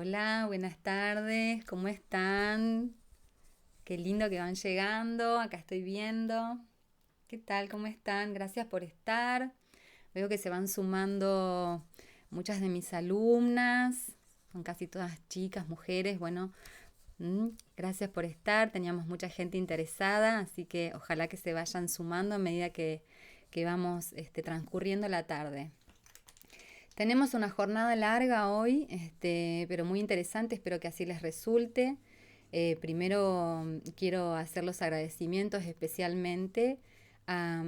Hola, buenas tardes, ¿cómo están? Qué lindo que van llegando, acá estoy viendo. ¿Qué tal? ¿Cómo están? Gracias por estar. Veo que se van sumando muchas de mis alumnas, son casi todas chicas, mujeres. Bueno, gracias por estar. Teníamos mucha gente interesada, así que ojalá que se vayan sumando a medida que vamos transcurriendo la tarde. Tenemos una jornada larga hoy, pero muy interesante, espero que así les resulte. Primero quiero hacer los agradecimientos especialmente a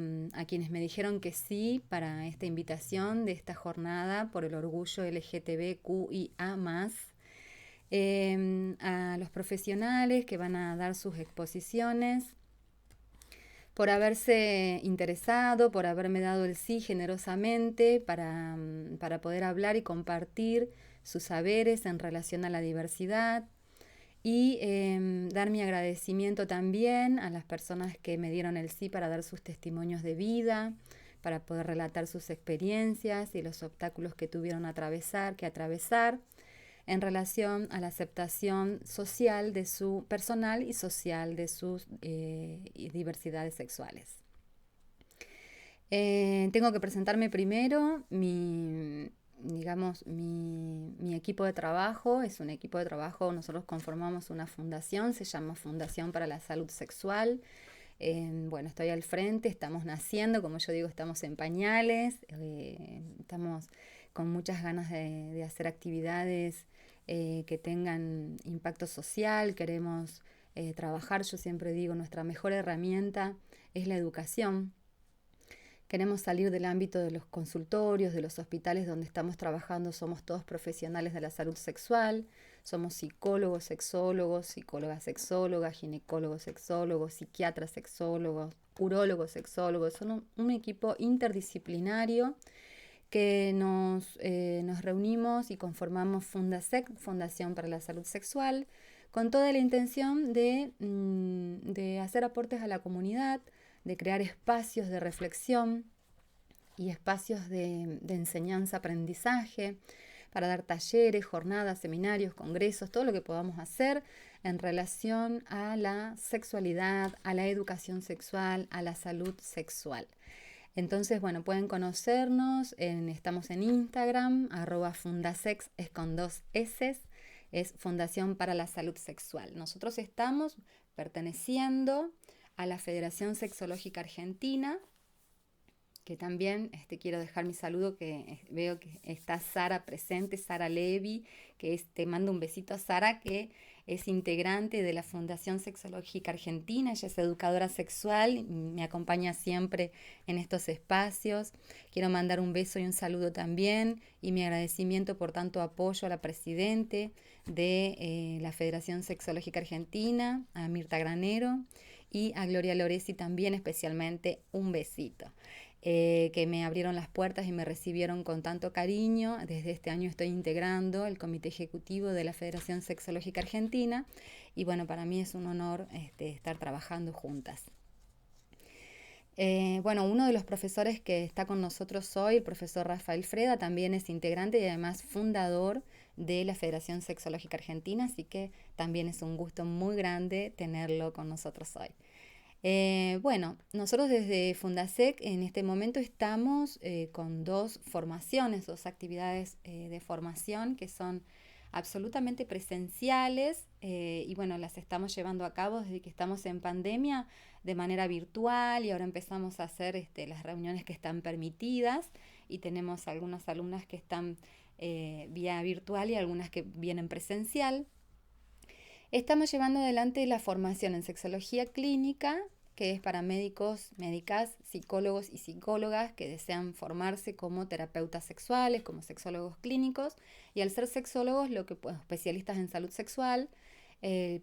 quienes me dijeron que sí para esta invitación de esta jornada por el orgullo LGTBQIA+, a los profesionales que van a dar sus exposiciones, por haberse interesado, por haberme dado el sí generosamente para poder hablar y compartir sus saberes en relación a la diversidad y dar mi agradecimiento también a las personas que me dieron el sí para dar sus testimonios de vida, para poder relatar sus experiencias y los obstáculos que tuvieron que atravesar en relación a la aceptación social de su personal y social de sus diversidades sexuales. Tengo que presentarme primero. Mi equipo de trabajo es un equipo de trabajo. Nosotros conformamos una fundación, se llama Fundación para la Salud Sexual. Bueno, estoy al frente, estamos naciendo, como yo digo, estamos en pañales, estamos con muchas ganas de hacer actividades que tengan impacto social. Queremos trabajar, yo siempre digo, nuestra mejor herramienta es la educación. Queremos salir del ámbito de los consultorios, de los hospitales donde estamos trabajando. Somos todos profesionales de la salud sexual. Somos psicólogos, sexólogos, psicólogas sexólogas, ginecólogos sexólogos, psiquiatras sexólogos, urólogos sexólogos. Son un equipo interdisciplinario que nos reunimos y conformamos Fundasec, Fundación para la Salud Sexual, con toda la intención de hacer aportes a la comunidad, de crear espacios de reflexión y espacios de enseñanza-aprendizaje, para dar talleres, jornadas, seminarios, congresos, todo lo que podamos hacer en relación a la sexualidad, a la educación sexual, a la salud sexual. Entonces, bueno, pueden conocernos, estamos en Instagram, @fundasex, es con 2 S, es Fundación para la Salud Sexual. Nosotros estamos perteneciendo a la Federación Sexológica Argentina, que también quiero dejar mi saludo, que veo que está Sara presente, Sara Levi, te mando un besito a Sara, que es integrante de la Fundación Sexológica Argentina. Ella es educadora sexual y me acompaña siempre en estos espacios. Quiero mandar un beso y un saludo también y mi agradecimiento por tanto apoyo a la presidente de la Federación Sexológica Argentina, a Mirta Granero, y a Gloria Loresi también especialmente un besito. Que me abrieron las puertas y me recibieron con tanto cariño. Desde este año estoy integrando el comité ejecutivo de la Federación Sexológica Argentina y bueno, para mí es un honor estar trabajando juntas. Bueno, uno de los profesores que está con nosotros hoy, el profesor Rafael Freda, también es integrante y además fundador de la Federación Sexológica Argentina, así que también es un gusto muy grande tenerlo con nosotros hoy. Bueno, nosotros desde Fundasec en este momento estamos con 2 formaciones, 2 actividades de formación que son absolutamente presenciales y bueno, las estamos llevando a cabo desde que estamos en pandemia de manera virtual y ahora empezamos a hacer las reuniones que están permitidas y tenemos algunas alumnas que están vía virtual y algunas que vienen presencial. Estamos llevando adelante la formación en sexología clínica, que es para médicos, médicas, psicólogos y psicólogas que desean formarse como terapeutas sexuales, como sexólogos clínicos, y al ser sexólogos, especialistas en salud sexual,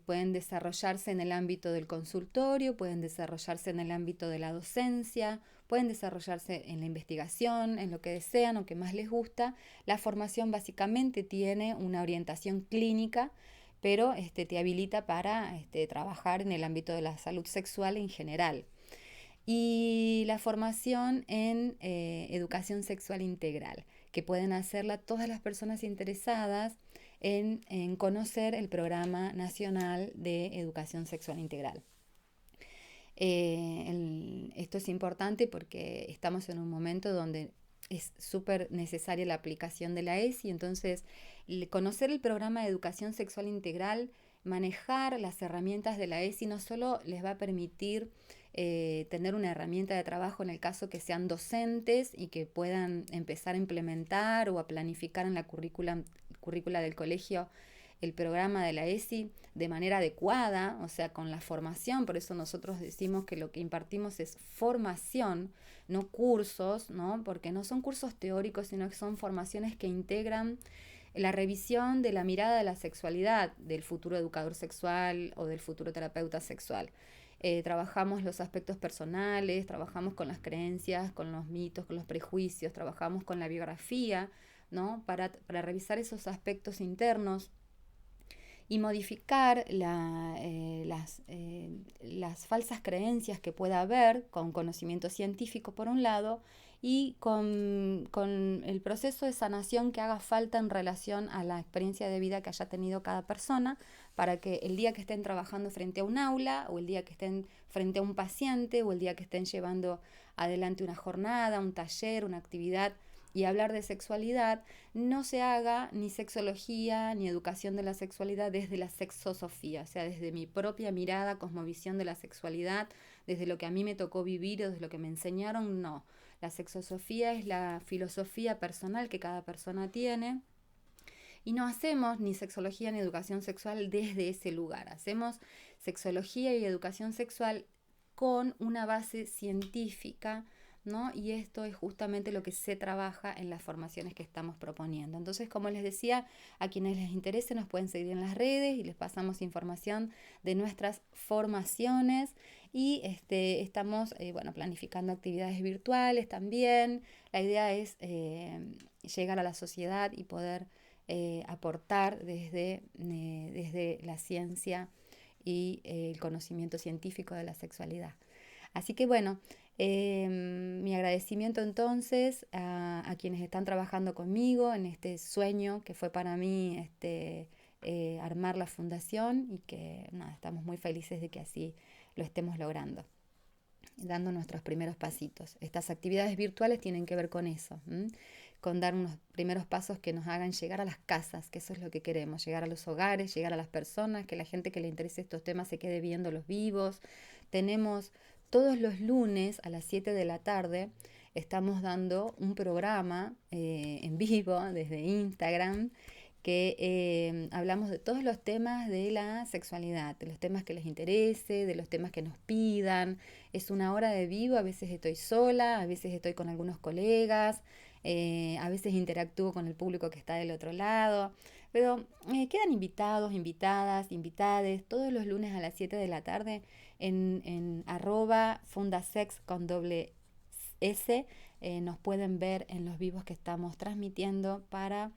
pueden desarrollarse en el ámbito del consultorio, pueden desarrollarse en el ámbito de la docencia, pueden desarrollarse en la investigación, en lo que desean o que más les gusta. La formación básicamente tiene una orientación clínica, pero te habilita para trabajar en el ámbito de la salud sexual en general. Y la formación en educación sexual integral, que pueden hacerla todas las personas interesadas en conocer el Programa Nacional de Educación Sexual Integral. Esto es importante porque estamos en un momento donde es súper necesaria la aplicación de la ESI, entonces conocer el programa de educación sexual integral, manejar las herramientas de la ESI no solo les va a permitir tener una herramienta de trabajo en el caso que sean docentes y que puedan empezar a implementar o a planificar en la currícula del colegio el programa de la ESI de manera adecuada, o sea, con la formación. Por eso nosotros decimos que lo que impartimos es formación, no cursos, ¿no? Porque no son cursos teóricos, sino que son formaciones que integran la revisión de la mirada de la sexualidad del futuro educador sexual o del futuro terapeuta sexual. Trabajamos los aspectos personales, trabajamos con las creencias, con los mitos, con los prejuicios, trabajamos con la biografía, ¿no? Para revisar esos aspectos internos y modificar las falsas creencias que pueda haber con conocimiento científico por un lado y con el proceso de sanación que haga falta en relación a la experiencia de vida que haya tenido cada persona, para que el día que estén trabajando frente a un aula o el día que estén frente a un paciente o el día que estén llevando adelante una jornada, un taller, una actividad y hablar de sexualidad, no se haga ni sexología ni educación de la sexualidad desde la sexosofía, o sea, desde mi propia mirada, cosmovisión de la sexualidad, desde lo que a mí me tocó vivir o desde lo que me enseñaron, no. La sexosofía es la filosofía personal que cada persona tiene y no hacemos ni sexología ni educación sexual desde ese lugar. Hacemos sexología y educación sexual con una base científica, ¿no? Y esto es justamente lo que se trabaja en las formaciones que estamos proponiendo. Entonces, como les decía, a quienes les interese nos pueden seguir en las redes y les pasamos información de nuestras formaciones y estamos planificando actividades virtuales también. La idea es llegar a la sociedad y poder aportar desde la ciencia y el conocimiento científico de la sexualidad. Así que bueno, mi agradecimiento entonces a quienes están trabajando conmigo en este sueño que fue para mí armar la fundación y que nada, estamos muy felices de que así lo estemos logrando, dando nuestros primeros pasitos. Estas actividades virtuales tienen que ver con eso, con dar unos primeros pasos que nos hagan llegar a las casas, que eso es lo que queremos, llegar a los hogares, llegar a las personas, que la gente que le interese estos temas se quede viéndolos vivos. Tenemos todos los lunes a las 7 de la tarde, estamos dando un programa en vivo desde Instagram que hablamos de todos los temas de la sexualidad, de los temas que les interese, de los temas que nos pidan. Es una hora de vivo, a veces estoy sola, a veces estoy con algunos colegas, a veces interactúo con el público que está del otro lado, pero quedan invitados, invitadas, invitades todos los lunes a las 7 de la tarde en @fundasex con doble S. Nos pueden ver en los vivos que estamos transmitiendo para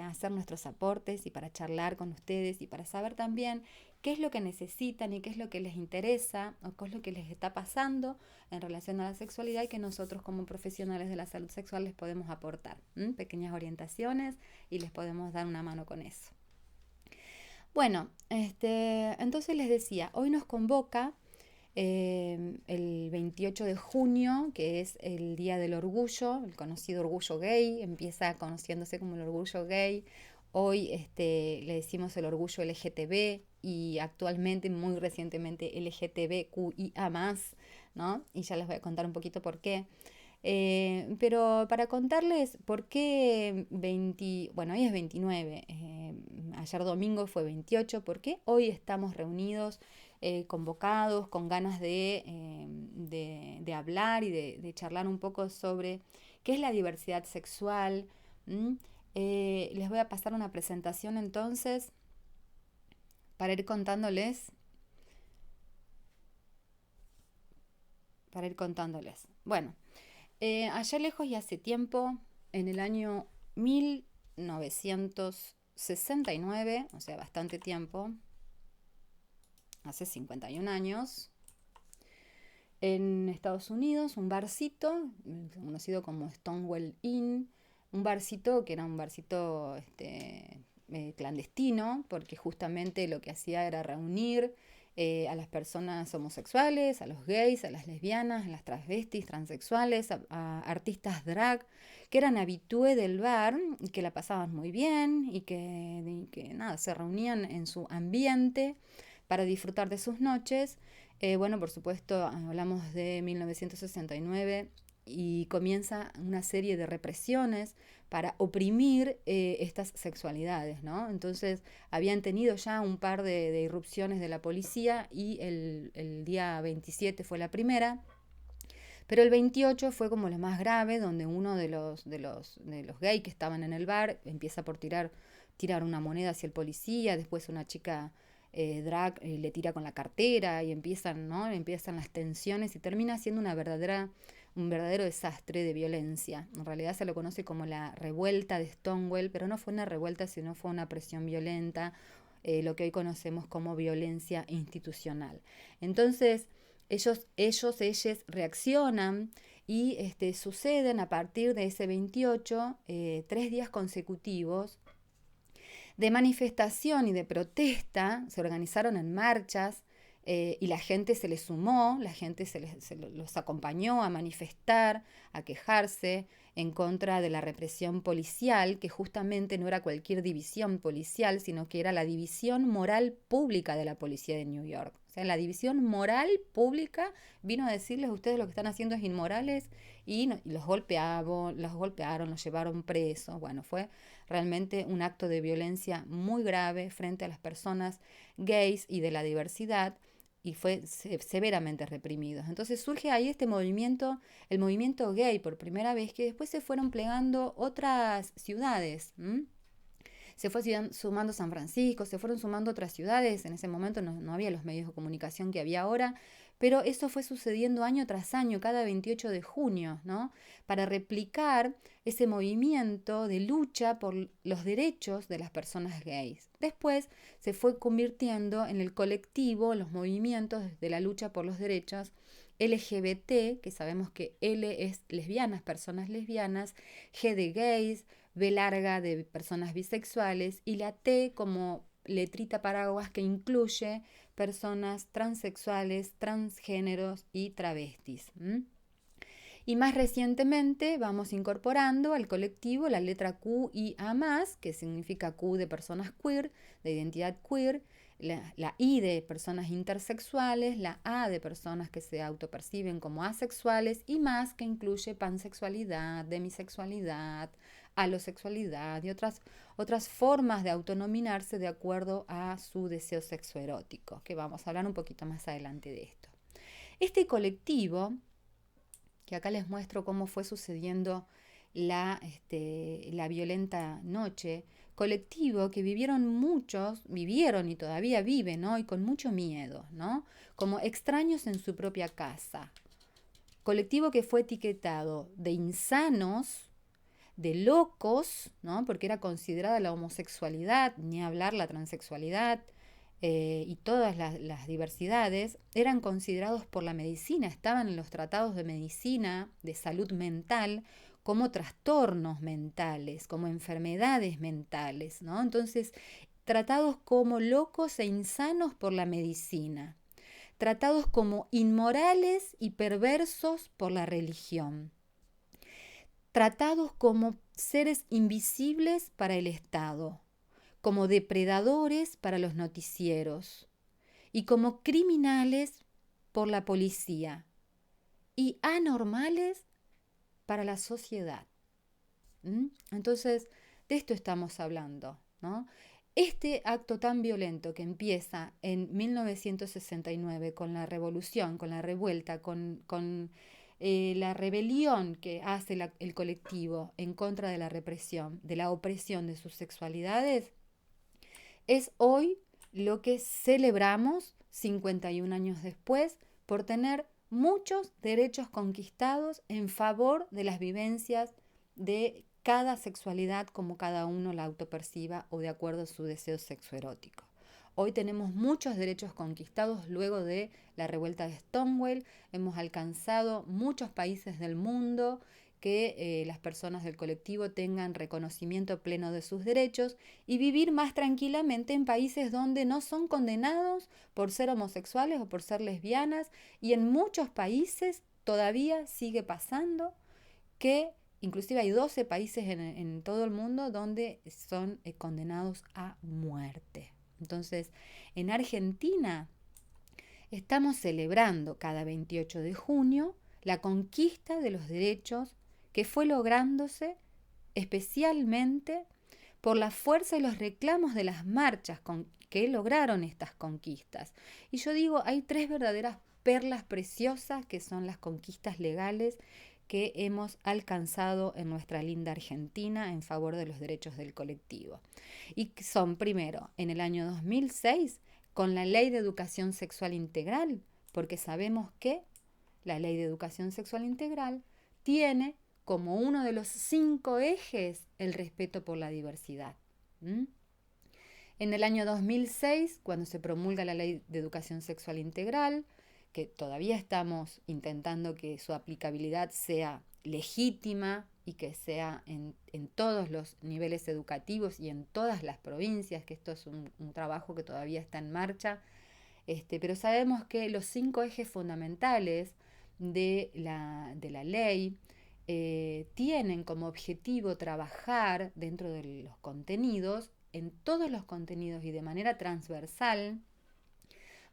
hacer nuestros aportes y para charlar con ustedes y para saber también qué es lo que necesitan y qué es lo que les interesa o qué es lo que les está pasando en relación a la sexualidad y que nosotros como profesionales de la salud sexual les podemos aportar pequeñas orientaciones y les podemos dar una mano con eso. Bueno, entonces les decía, hoy nos convoca el 28 de junio, que es el Día del Orgullo, el conocido orgullo gay, empieza conociéndose como el orgullo gay. Hoy le decimos el orgullo LGTB y actualmente, muy recientemente, LGTBQIA+, ¿no? Y ya les voy a contar un poquito por qué. Pero para contarles por qué hoy es 29, ayer domingo fue 28, por qué hoy estamos reunidos, convocados, con ganas de hablar y de charlar un poco sobre qué es la diversidad sexual. Les voy a pasar una presentación entonces para ir contándoles. Bueno, allá lejos y hace tiempo, en el año 1969, o sea, bastante tiempo, hace 51 años, en Estados Unidos, un barcito, conocido como Stonewall Inn, un barcito que era un barcito clandestino, porque justamente lo que hacía era reunir a las personas homosexuales, a los gays, a las lesbianas, a las transvestis, transexuales, a artistas drag, que eran habitué del bar y que la pasaban muy bien y que nada, se reunían en su ambiente para disfrutar de sus noches. Bueno, por supuesto, hablamos de 1969 y comienza una serie de represiones para oprimir estas sexualidades, ¿no? Entonces habían tenido ya un par de irrupciones de la policía y el día 27 fue la primera, pero el 28 fue como lo más grave, donde uno de los gays que estaban en el bar empieza por tirar una moneda hacia el policía, después una chica drag le tira con la cartera y empiezan, ¿no? Empiezan las tensiones y termina siendo un verdadero desastre de violencia. En realidad se lo conoce como la revuelta de Stonewall, pero no fue una revuelta, sino fue una presión violenta, lo que hoy conocemos como violencia institucional. Entonces, ellas reaccionan y suceden a partir de ese 28, 3 días consecutivos de manifestación y de protesta. Se organizaron en marchas y la gente se les sumó, la gente los acompañó a manifestar, a quejarse en contra de la represión policial, que justamente no era cualquier división policial, sino que era la división moral pública de la policía de New York. O sea, la división moral pública vino a decirles: ustedes lo que están haciendo es inmorales, y los golpearon, los llevaron presos. Bueno, fue realmente un acto de violencia muy grave frente a las personas gays y de la diversidad, y fue severamente reprimido. Entonces surge ahí el movimiento gay por primera vez, que después se fueron plegando otras ciudades. Se fue sumando San Francisco, se fueron sumando otras ciudades. En ese momento no había los medios de comunicación que había ahora, pero eso fue sucediendo año tras año, cada 28 de junio, ¿no? Para replicar ese movimiento de lucha por los derechos de las personas gays. Después se fue convirtiendo en el colectivo, los movimientos de la lucha por los derechos LGBT, que sabemos que L es lesbianas, personas lesbianas, G de gays, B larga de personas bisexuales, y la T como letrita paraguas que incluye personas transexuales, transgéneros y travestis. Y más recientemente vamos incorporando al colectivo la letra Q y A más, que significa Q de personas queer, de identidad queer, la I de personas intersexuales, la A de personas que se autoperciben como asexuales, y más, que incluye pansexualidad, demisexualidad, alosexualidad y otras formas de autonominarse de acuerdo a su deseo sexoerótico, que vamos a hablar un poquito más adelante de esto. Este colectivo, que acá les muestro cómo fue sucediendo la violenta noche, colectivo que vivieron y todavía viven hoy con mucho miedo, ¿no? Como extraños en su propia casa. Colectivo que fue etiquetado de insanos, de locos, ¿no? Porque era considerada la homosexualidad, ni hablar la transexualidad, y todas las diversidades, eran considerados por la medicina, estaban en los tratados de medicina, de salud mental, como trastornos mentales, como enfermedades mentales, ¿no? Entonces, tratados como locos e insanos por la medicina, tratados como inmorales y perversos por la religión, tratados como seres invisibles para el Estado, como depredadores para los noticieros y como criminales por la policía y anormales para la sociedad. Entonces, de esto estamos hablando, ¿no? Este acto tan violento que empieza en 1969 con la revolución, con la revuelta, con la rebelión que hace el colectivo en contra de la represión, de la opresión de sus sexualidades, es hoy lo que celebramos 51 años después, por tener muchos derechos conquistados en favor de las vivencias de cada sexualidad, como cada uno la autoperciba o de acuerdo a su deseo sexoerótico. Hoy tenemos muchos derechos conquistados luego de la revuelta de Stonewall. Hemos alcanzado muchos países del mundo que las personas del colectivo tengan reconocimiento pleno de sus derechos y vivir más tranquilamente en países donde no son condenados por ser homosexuales o por ser lesbianas, y en muchos países todavía sigue pasando que inclusive hay 12 países en todo el mundo donde son condenados a muerte. Entonces, en Argentina estamos celebrando cada 28 de junio la conquista de los derechos que fue lográndose especialmente por la fuerza y los reclamos de las marchas que lograron estas conquistas. Y yo digo, hay 3 verdaderas perlas preciosas que son las conquistas legales que hemos alcanzado en nuestra linda Argentina en favor de los derechos del colectivo. Y son, primero, en el año 2006, con la Ley de Educación Sexual Integral, porque sabemos que la Ley de Educación Sexual Integral tiene como uno de los 5 ejes el respeto por la diversidad. En el año 2006, cuando se promulga la Ley de Educación Sexual Integral, que todavía estamos intentando que su aplicabilidad sea legítima y que sea en todos los niveles educativos y en todas las provincias, que esto es un trabajo que todavía está en marcha, pero sabemos que los 5 ejes fundamentales de la ley tienen como objetivo trabajar dentro de los contenidos, en todos los contenidos y de manera transversal.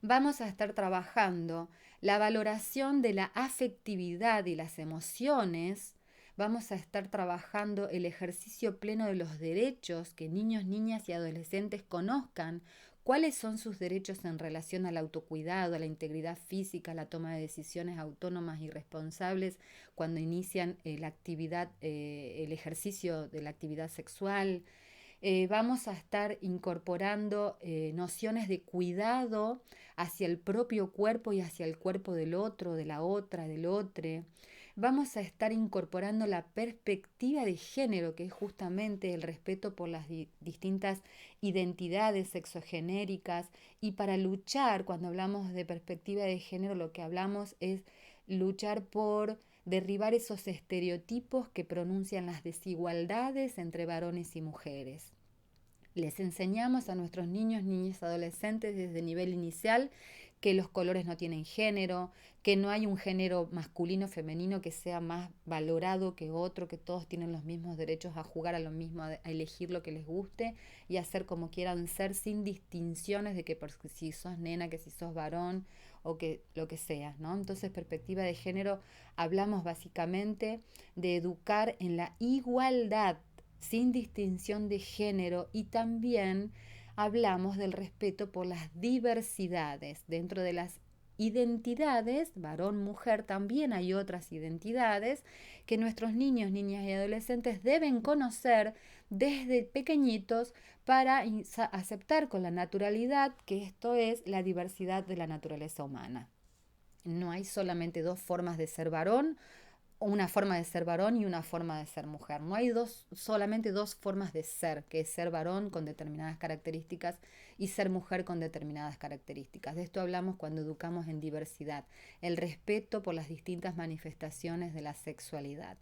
Vamos a estar trabajando la valoración de la afectividad y las emociones. Vamos a estar trabajando el ejercicio pleno de los derechos, que niños, niñas y adolescentes conozcan cuáles son sus derechos en relación al autocuidado, a la integridad física, a la toma de decisiones autónomas y responsables cuando inician la actividad, el ejercicio de la actividad sexual. Vamos a estar incorporando nociones de cuidado hacia el propio cuerpo y hacia el cuerpo del otro, de la otra, del otro. Vamos a estar incorporando la perspectiva de género, que es justamente el respeto por las distintas identidades sexogenéricas. Y para luchar, cuando hablamos de perspectiva de género, lo que hablamos es luchar por derribar esos estereotipos que pronuncian las desigualdades entre varones y mujeres. Les enseñamos a nuestros niños, niñas, adolescentes desde nivel inicial que los colores no tienen género, que no hay un género masculino o femenino que sea más valorado que otro, que todos tienen los mismos derechos a jugar a lo mismo, a elegir lo que les guste y hacer como quieran ser sin distinciones de que si sos nena, que si sos varón o que lo que sea, ¿no? Entonces, perspectiva de género, hablamos básicamente de educar en la igualdad sin distinción de género, y también hablamos del respeto por las diversidades. Dentro de las identidades, varón, mujer, también hay otras identidades que nuestros niños, niñas y adolescentes deben conocer desde pequeñitos para aceptar con la naturalidad que esto es la diversidad de la naturaleza humana. No hay solamente 2 formas de ser varón, una forma de ser varón y una forma de ser mujer. No hay solamente 2 formas de ser, que es ser varón con determinadas características y ser mujer con determinadas características. De esto hablamos cuando educamos en diversidad, el respeto por las distintas manifestaciones de la sexualidad.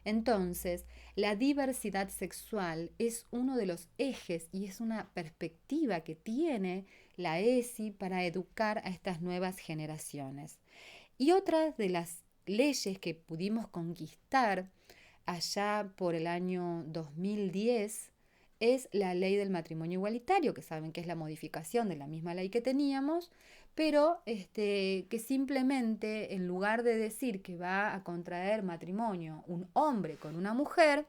Entonces, la diversidad sexual es uno de los ejes y es una perspectiva que tiene la ESI para educar a estas nuevas generaciones. Y otra de las leyes que pudimos conquistar allá por el año 2010 es la ley del matrimonio igualitario, que saben que es la modificación de la misma ley que teníamos, pero que simplemente en lugar de decir que va a contraer matrimonio un hombre con una mujer,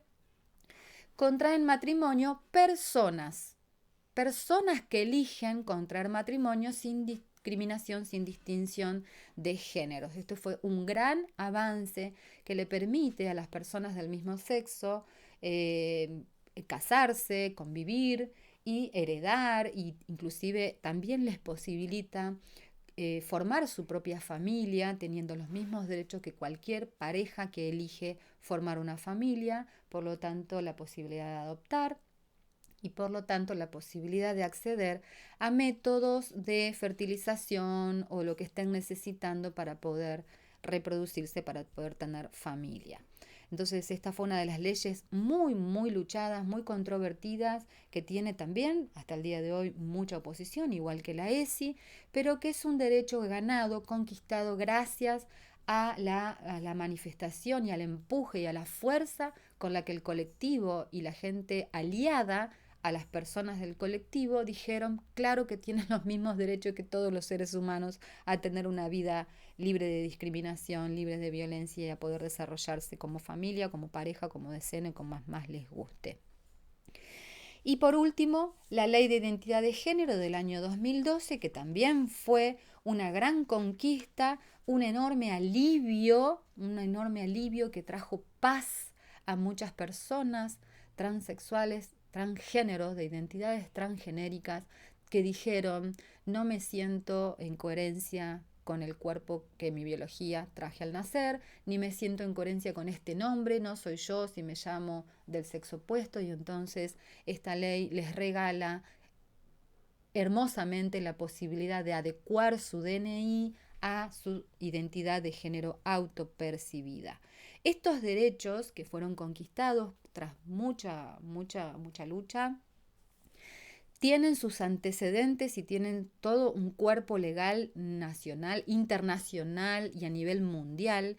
contraen matrimonio personas que eligen contraer matrimonio sin discriminación, sin distinción de géneros. Esto fue un gran avance que le permite a las personas del mismo sexo casarse, convivir y heredar, e inclusive también les posibilita formar su propia familia teniendo los mismos derechos que cualquier pareja que elige formar una familia, por lo tanto la posibilidad de adoptar y por lo tanto la posibilidad de acceder a métodos de fertilización o lo que estén necesitando para poder reproducirse, para poder tener familia. Entonces esta fue una de las leyes muy, muy luchadas, muy controvertidas, que tiene también hasta el día de hoy mucha oposición, igual que la ESI, pero que es un derecho ganado, conquistado gracias a la manifestación y al empuje y a la fuerza con la que el colectivo y la gente aliada a las personas del colectivo dijeron, claro que tienen los mismos derechos que todos los seres humanos a tener una vida libre de discriminación, libre de violencia y a poder desarrollarse como familia, como pareja, como deseen y como más les guste. Y por último, la Ley de Identidad de Género del año 2012, que también fue una gran conquista, un enorme alivio que trajo paz a muchas personas transexuales, transgéneros, de identidades transgenéricas, que dijeron, no me siento en coherencia con el cuerpo que mi biología traje al nacer, ni me siento en coherencia con este nombre, no soy yo si me llamo del sexo opuesto, y entonces esta ley les regala hermosamente la posibilidad de adecuar su DNI a su identidad de género autopercibida. Estos derechos que fueron conquistados tras mucha lucha, tienen sus antecedentes y tienen todo un cuerpo legal nacional, internacional y a nivel mundial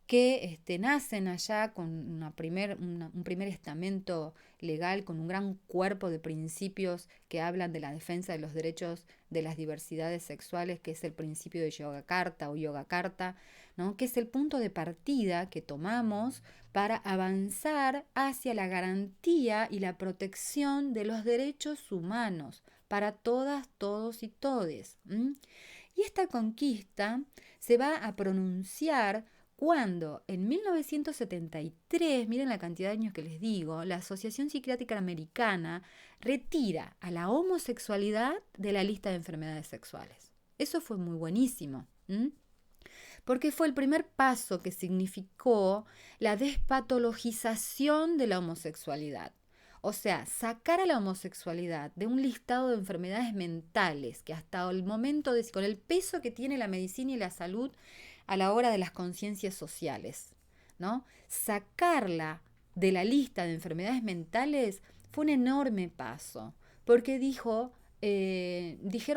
que nacen allá con un primer estamento legal, con un gran cuerpo de principios que hablan de la defensa de los derechos de las diversidades sexuales, que es el principio de Yogacarta o Yogacarta, ¿no? Que es el punto de partida que tomamos para avanzar hacia la garantía y la protección de los derechos humanos para todas, todos y todes. Y esta conquista se va a pronunciar cuando en 1973, miren la cantidad de años que les digo, la Asociación Psiquiátrica Americana retira a la homosexualidad de la lista de enfermedades sexuales. Eso fue muy buenísimo, porque fue el primer paso que significó la despatologización de la homosexualidad. O sea, sacar a la homosexualidad de un listado de enfermedades mentales que hasta el momento, con el peso que tiene la medicina y la salud a la hora de las conciencias sociales, ¿no? Sacarla de la lista de enfermedades mentales fue un enorme paso, porque dijeron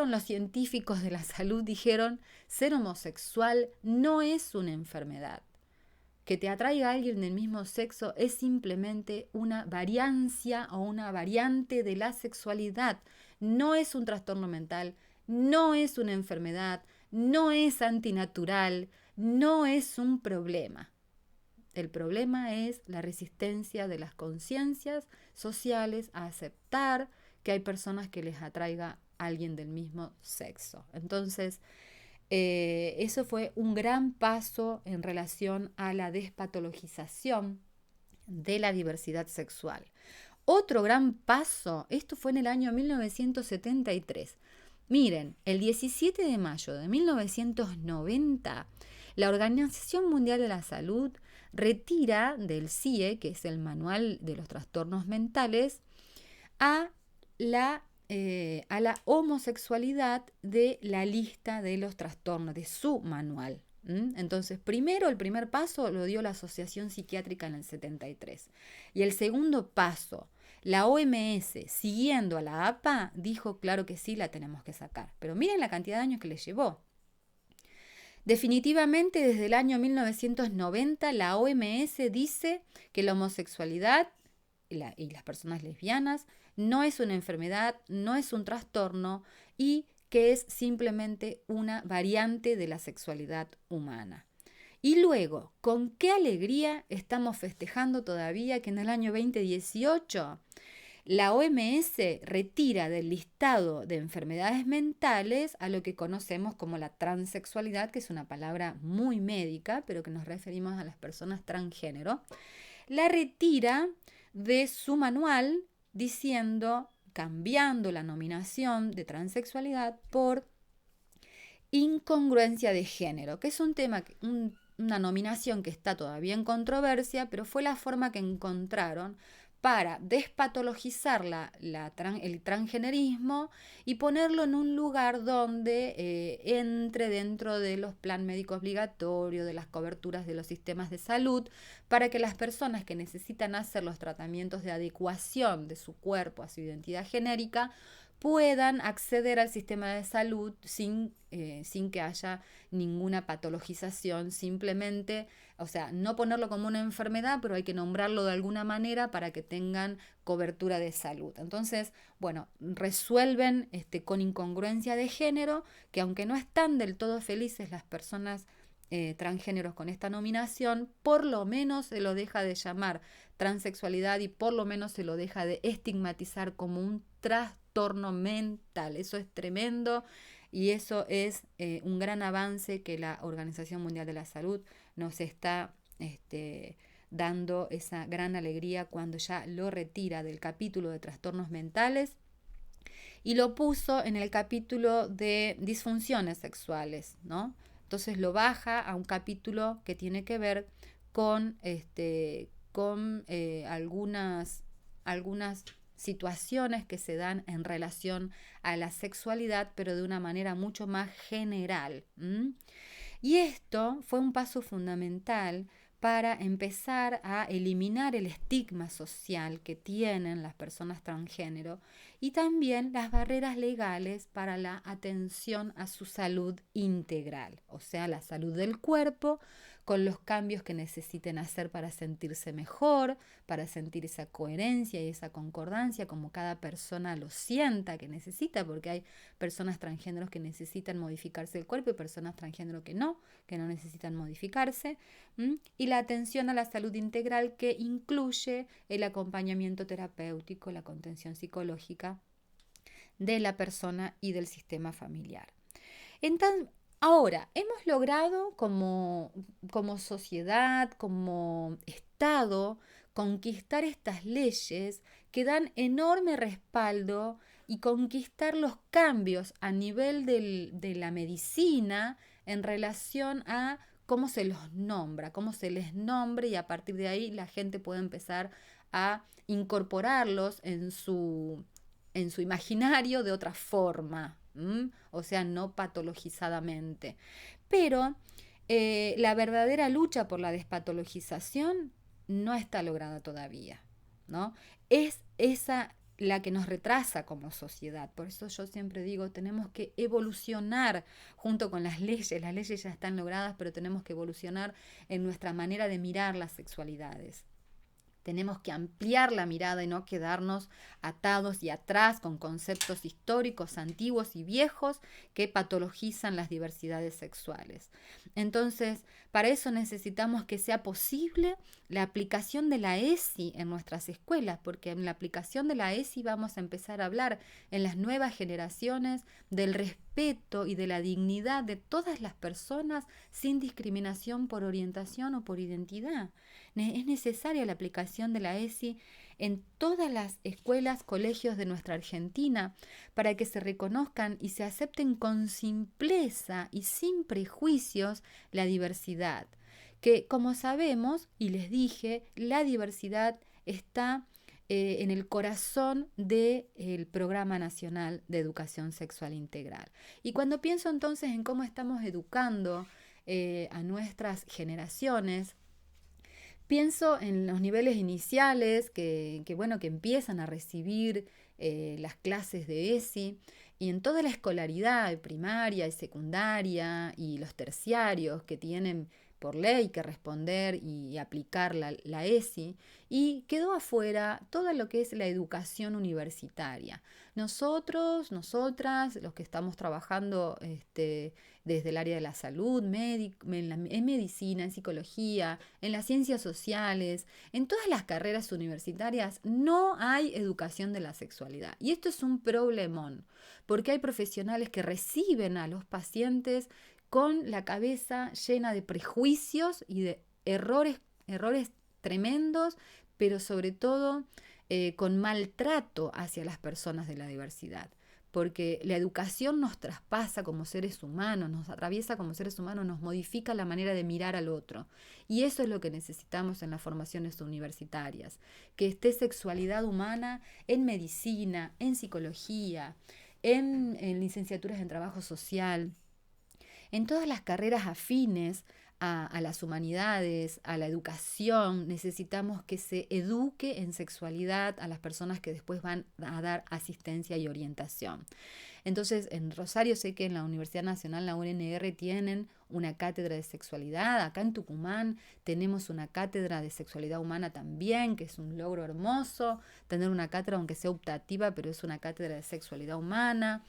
los científicos de la salud, dijeron, ser homosexual no es una enfermedad. Que te atraiga a alguien del mismo sexo es simplemente una variancia o una variante de la sexualidad. No es un trastorno mental, no es una enfermedad, no es antinatural, no es un problema. El problema es la resistencia de las conciencias sociales a aceptar que hay personas que les atraiga a alguien del mismo sexo. Entonces, eso fue un gran paso en relación a la despatologización de la diversidad sexual. Otro gran paso, esto fue en el año 1973. Miren, el 17 de mayo de 1990, la Organización Mundial de la Salud retira del CIE, que es el Manual de los Trastornos Mentales, a la homosexualidad de la lista de los trastornos, de su manual. Entonces, el primer paso lo dio la Asociación Psiquiátrica en el 73. Y el segundo paso, la OMS, siguiendo a la APA, dijo, claro que sí, la tenemos que sacar. Pero miren la cantidad de años que le llevó. Definitivamente, desde el año 1990, la OMS dice que la homosexualidad y las personas lesbianas no es una enfermedad, no es un trastorno y que es simplemente una variante de la sexualidad humana. Y luego, ¿con qué alegría estamos festejando todavía que en el año 2018 la OMS retira del listado de enfermedades mentales a lo que conocemos como la transexualidad, que es una palabra muy médica, pero que nos referimos a las personas transgénero? La retira de su manual cambiando la nominación de transexualidad por incongruencia de género, que es un tema, una nominación que está todavía en controversia, pero fue la forma que encontraron para despatologizar el transgenerismo y ponerlo en un lugar donde entre dentro de los plan médicos obligatorios, de las coberturas de los sistemas de salud, para que las personas que necesitan hacer los tratamientos de adecuación de su cuerpo a su identidad genérica puedan acceder al sistema de salud sin que haya ninguna patologización, simplemente, o sea, no ponerlo como una enfermedad, pero hay que nombrarlo de alguna manera para que tengan cobertura de salud. Entonces, bueno, resuelven con incongruencia de género, que aunque no están del todo felices las personas transgéneros con esta nominación, por lo menos se lo deja de llamar transexualidad y por lo menos se lo deja de estigmatizar como un trastorno mental. Eso es tremendo y eso es un gran avance que la Organización Mundial de la Salud nos está dando esa gran alegría cuando ya lo retira del capítulo de trastornos mentales y lo puso en el capítulo de disfunciones sexuales, ¿no? Entonces lo baja a un capítulo que tiene que ver con, algunas situaciones que se dan en relación a la sexualidad, pero de una manera mucho más general. Y esto fue un paso fundamental para empezar a eliminar el estigma social que tienen las personas transgénero y también las barreras legales para la atención a su salud integral, o sea, la salud del cuerpo, con los cambios que necesiten hacer para sentirse mejor, para sentir esa coherencia y esa concordancia como cada persona lo sienta que necesita, porque hay personas transgéneros que necesitan modificarse el cuerpo y personas transgénero que no necesitan modificarse, y la atención a la salud integral que incluye el acompañamiento terapéutico, la contención psicológica de la persona y del sistema familiar. Entonces, ahora, hemos logrado como sociedad, como Estado, conquistar estas leyes que dan enorme respaldo y conquistar los cambios a nivel de la medicina en relación a cómo se los nombra, cómo se les nombre, y a partir de ahí la gente puede empezar a incorporarlos en su imaginario de otra forma, o sea, no patologizadamente. Pero la verdadera lucha por la despatologización no está lograda todavía, ¿no? Es esa la que nos retrasa como sociedad. Por eso yo siempre digo, tenemos que evolucionar junto con las leyes. Las leyes ya están logradas, pero tenemos que evolucionar en nuestra manera de mirar las sexualidades. Tenemos que ampliar la mirada y no quedarnos atados y atrás con conceptos históricos, antiguos y viejos que patologizan las diversidades sexuales. Entonces, para eso necesitamos que sea posible la aplicación de la ESI en nuestras escuelas, porque en la aplicación de la ESI vamos a empezar a hablar en las nuevas generaciones del respeto y de la dignidad de todas las personas sin discriminación por orientación o por identidad. Es necesaria la aplicación de la ESI en todas las escuelas, colegios de nuestra Argentina para que se reconozcan y se acepten con simpleza y sin prejuicios la diversidad. Que, como sabemos, y les dije, la diversidad está en el corazón del Programa Nacional de Educación Sexual Integral. Y cuando pienso entonces en cómo estamos educando a nuestras generaciones, pienso en los niveles iniciales que empiezan a recibir las clases de ESI y en toda la escolaridad primaria y secundaria y los terciarios que tienen por ley que responder y aplicar la ESI, y quedó afuera todo lo que es la educación universitaria. Nosotros, nosotras, los que estamos trabajando desde el área de la salud, en medicina, en psicología, en las ciencias sociales, en todas las carreras universitarias, no hay educación de la sexualidad. Y esto es un problemón, porque hay profesionales que reciben a los pacientes con la cabeza llena de prejuicios y de errores tremendos, pero sobre todo con maltrato hacia las personas de la diversidad. porque la educación nos traspasa como seres humanos, nos atraviesa como seres humanos, nos modifica la manera de mirar al otro. Y eso es lo que necesitamos en las formaciones universitarias, que esté sexualidad humana en medicina, en psicología, en licenciaturas en trabajo social, en todas las carreras afines a las humanidades, a la educación. Necesitamos que se eduque en sexualidad a las personas que después van a dar asistencia y orientación. Entonces, en Rosario sé que en la Universidad Nacional, la UNR, tienen una cátedra de sexualidad. Acá en Tucumán tenemos una cátedra de sexualidad humana también, que es un logro hermoso, tener una cátedra, aunque sea optativa, pero es una cátedra de sexualidad humana,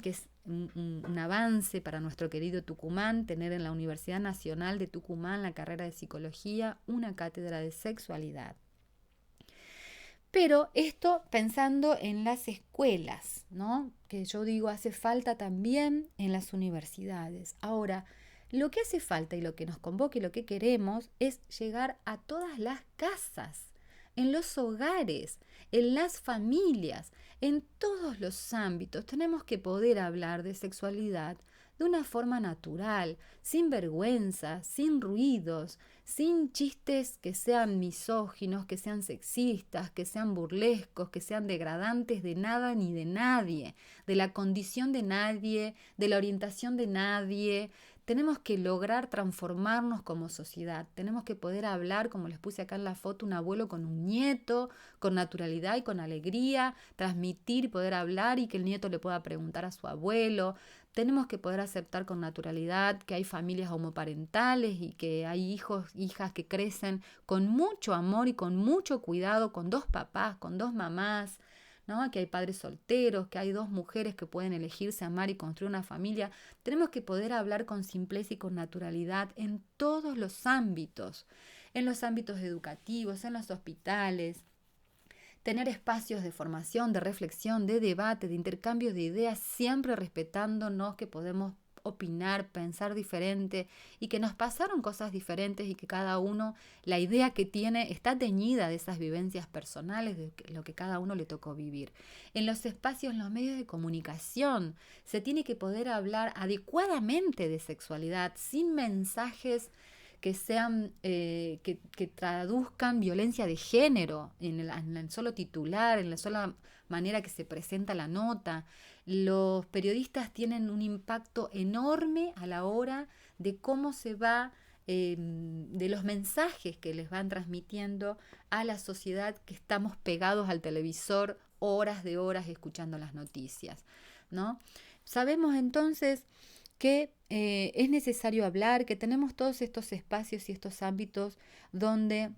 que es un avance para nuestro querido Tucumán, tener en la Universidad Nacional de Tucumán, la carrera de psicología, una cátedra de sexualidad. Pero esto pensando en las escuelas, ¿no? Que yo digo hace falta también en las universidades. Ahora, lo que hace falta y lo que nos convoca y lo que queremos es llegar a todas las casas, en los hogares, en las familias, en todos los ámbitos. Tenemos que poder hablar de sexualidad de una forma natural, sin vergüenza, sin ruidos, sin chistes que sean misóginos, que sean sexistas, que sean burlescos, que sean degradantes de nada ni de nadie, de la condición de nadie, de la orientación de nadie. Tenemos que lograr transformarnos como sociedad. Tenemos que poder hablar, como les puse acá en la foto, un abuelo con un nieto, con naturalidad y con alegría, transmitir y poder hablar y que el nieto le pueda preguntar a su abuelo. Tenemos que poder aceptar con naturalidad que hay familias homoparentales y que hay hijos, hijas que crecen con mucho amor y con mucho cuidado, con dos papás, con dos mamás, ¿no? Que hay padres solteros, que hay dos mujeres que pueden elegirse, amar y construir una familia. Tenemos que poder hablar con simpleza y con naturalidad en todos los ámbitos, en los ámbitos educativos, en los hospitales. Tener espacios de formación, de reflexión, de debate, de intercambio de ideas, siempre respetándonos que podemos opinar, pensar diferente y que nos pasaron cosas diferentes y que cada uno, la idea que tiene está teñida de esas vivencias personales, de lo que cada uno le tocó vivir. En los espacios, en los medios de comunicación, se tiene que poder hablar adecuadamente de sexualidad, sin mensajes que sean, que traduzcan violencia de género en el solo titular, en la sola manera que se presenta la nota. Los periodistas tienen un impacto enorme a la hora de cómo se va, de los mensajes que les van transmitiendo a la sociedad que estamos pegados al televisor horas de horas escuchando las noticias, ¿no? Sabemos entonces que es necesario hablar, que tenemos todos estos espacios y estos ámbitos donde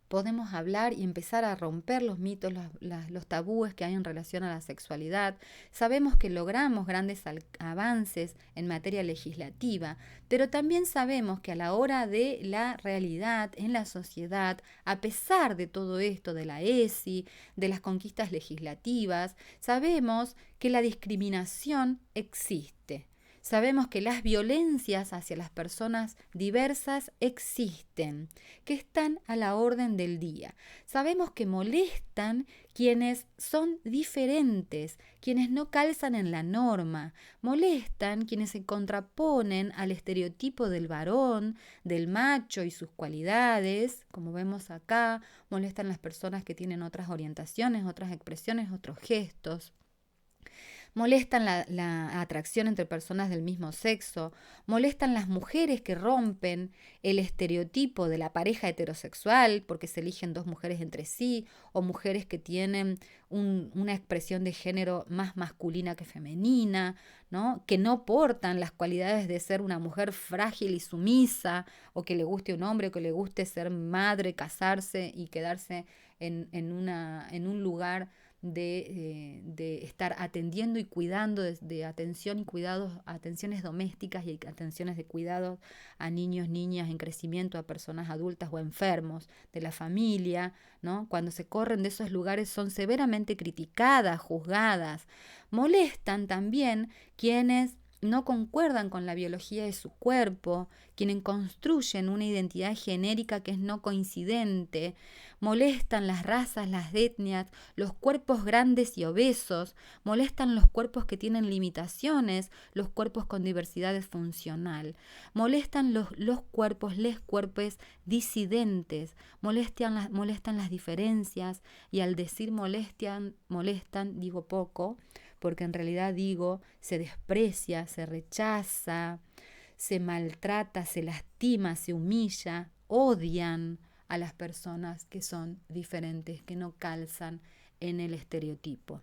podemos hablar y empezar a romper los mitos, los tabúes que hay en relación a la sexualidad. Sabemos que logramos grandes avances en materia legislativa, pero también sabemos que a la hora de la realidad en la sociedad, a pesar de todo esto, de la ESI, de las conquistas legislativas, sabemos que la discriminación existe. Sabemos que las violencias hacia las personas diversas existen, que están a la orden del día. Sabemos que molestan quienes son diferentes, quienes no calzan en la norma. Molestan quienes se contraponen al estereotipo del varón, del macho y sus cualidades, como vemos acá. Molestan las personas que tienen otras orientaciones, otras expresiones, otros gestos. Molestan la atracción entre personas del mismo sexo, molestan las mujeres que rompen el estereotipo de la pareja heterosexual porque se eligen dos mujeres entre sí, o mujeres que tienen una expresión de género más masculina que femenina, ¿no? Que no portan las cualidades de ser una mujer frágil y sumisa, o que le guste un hombre, o que le guste ser madre, casarse y quedarse en un lugar de estar atendiendo y cuidando, de atención y cuidados, atenciones domésticas y atenciones de cuidados a niños, niñas en crecimiento, a personas adultas o enfermos de la familia, ¿no? Cuando se corren de esos lugares son severamente criticadas, juzgadas. Molestan también quienes no concuerdan con la biología de su cuerpo, quienes construyen una identidad genérica que es no coincidente, molestan las razas, las etnias, los cuerpos grandes y obesos, molestan los cuerpos que tienen limitaciones, los cuerpos con diversidad funcional, molestan los cuerpos, les cuerpos disidentes, molestan las diferencias, y al decir molestan, digo poco, porque en realidad digo, se desprecia, se rechaza, se maltrata, se lastima, se humilla, odian a las personas que son diferentes, que no calzan en el estereotipo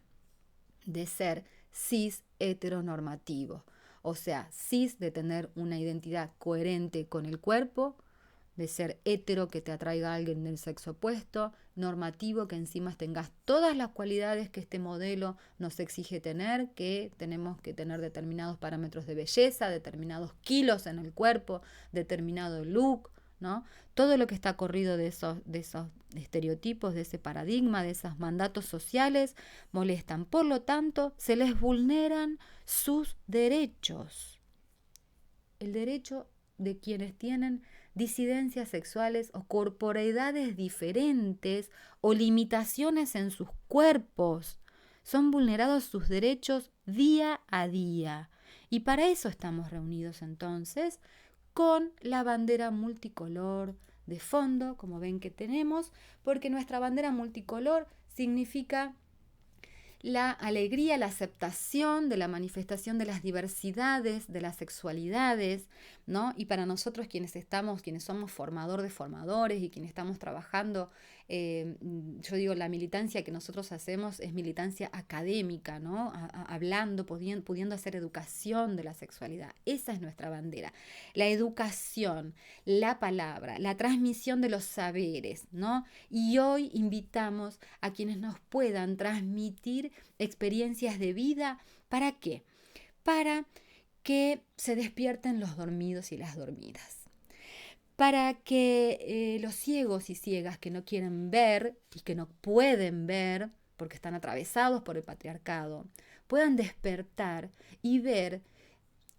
de ser cis heteronormativo, o sea, cis de tener una identidad coherente con el cuerpo, de ser hetero, que te atraiga a alguien del sexo opuesto, normativo, que encima tengas todas las cualidades que este modelo nos exige tener, que tenemos que tener determinados parámetros de belleza, determinados kilos en el cuerpo, determinado look, ¿no? Todo lo que está corrido de esos estereotipos, de ese paradigma, de esos mandatos sociales, molestan. Por lo tanto, se les vulneran sus derechos. El derecho de quienes tienen disidencias sexuales o corporeidades diferentes o limitaciones en sus cuerpos. Son vulnerados sus derechos día a día. Y para eso estamos reunidos entonces con la bandera multicolor de fondo, como ven que tenemos, porque nuestra bandera multicolor significa la alegría, la aceptación de la manifestación de las diversidades, de las sexualidades, ¿no? Y para nosotros quienes somos formador de formadores y quienes estamos trabajando, yo digo, la militancia que nosotros hacemos es militancia académica, ¿no? Hablando, pudiendo hacer educación de la sexualidad. Esa es nuestra bandera. La educación, la palabra, la transmisión de los saberes, ¿no? Y hoy invitamos a quienes nos puedan transmitir experiencias de vida. ¿Para qué? Para que se despierten los dormidos y las dormidas. Para que los ciegos y ciegas que no quieren ver y que no pueden ver porque están atravesados por el patriarcado, puedan despertar y ver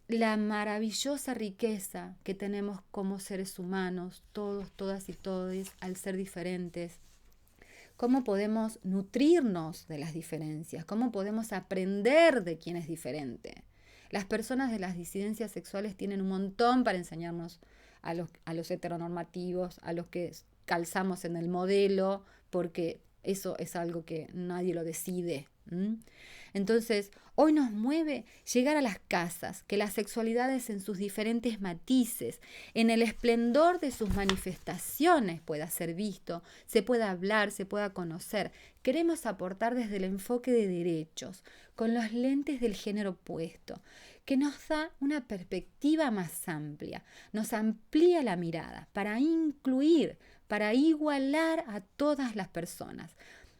la maravillosa riqueza que tenemos como seres humanos, todos, todas y todes, al ser diferentes. Cómo podemos nutrirnos de las diferencias, cómo podemos aprender de quién es diferente. Las personas de las disidencias sexuales tienen un montón para enseñarnos a los heteronormativos, a los que calzamos en el modelo, porque eso es algo que nadie lo decide. Entonces, hoy nos mueve llegar a las casas, que las sexualidades en sus diferentes matices, en el esplendor de sus manifestaciones pueda ser visto, se pueda hablar, se pueda conocer. Queremos aportar desde el enfoque de derechos, con los lentes del género opuesto, que nos da una perspectiva más amplia, nos amplía la mirada para incluir, para igualar a todas las personas,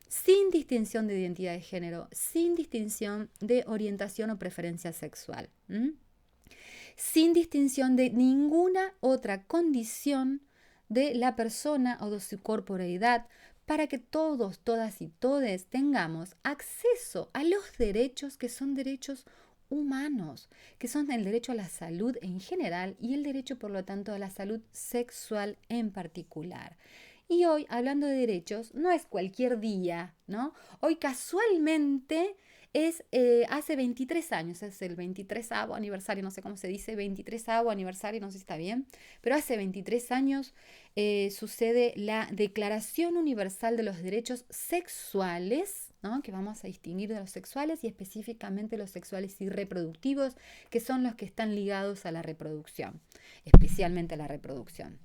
sin distinción de identidad de género, sin distinción de orientación o preferencia sexual, sin distinción de ninguna otra condición de la persona o de su corporeidad, para que todos, todas y todes tengamos acceso a los derechos que son derechos humanos, que son el derecho a la salud en general y el derecho, por lo tanto, a la salud sexual en particular. Y hoy, hablando de derechos, no es cualquier día, ¿no? Hoy casualmente es hace 23 años, es el 23º aniversario, no sé cómo se dice, 23º aniversario, no sé si está bien, pero hace 23 años sucede la Declaración Universal de los Derechos Sexuales, ¿no? Que vamos a distinguir de los sexuales y específicamente los sexuales y reproductivos, que son los que están ligados a la reproducción, especialmente a la reproducción.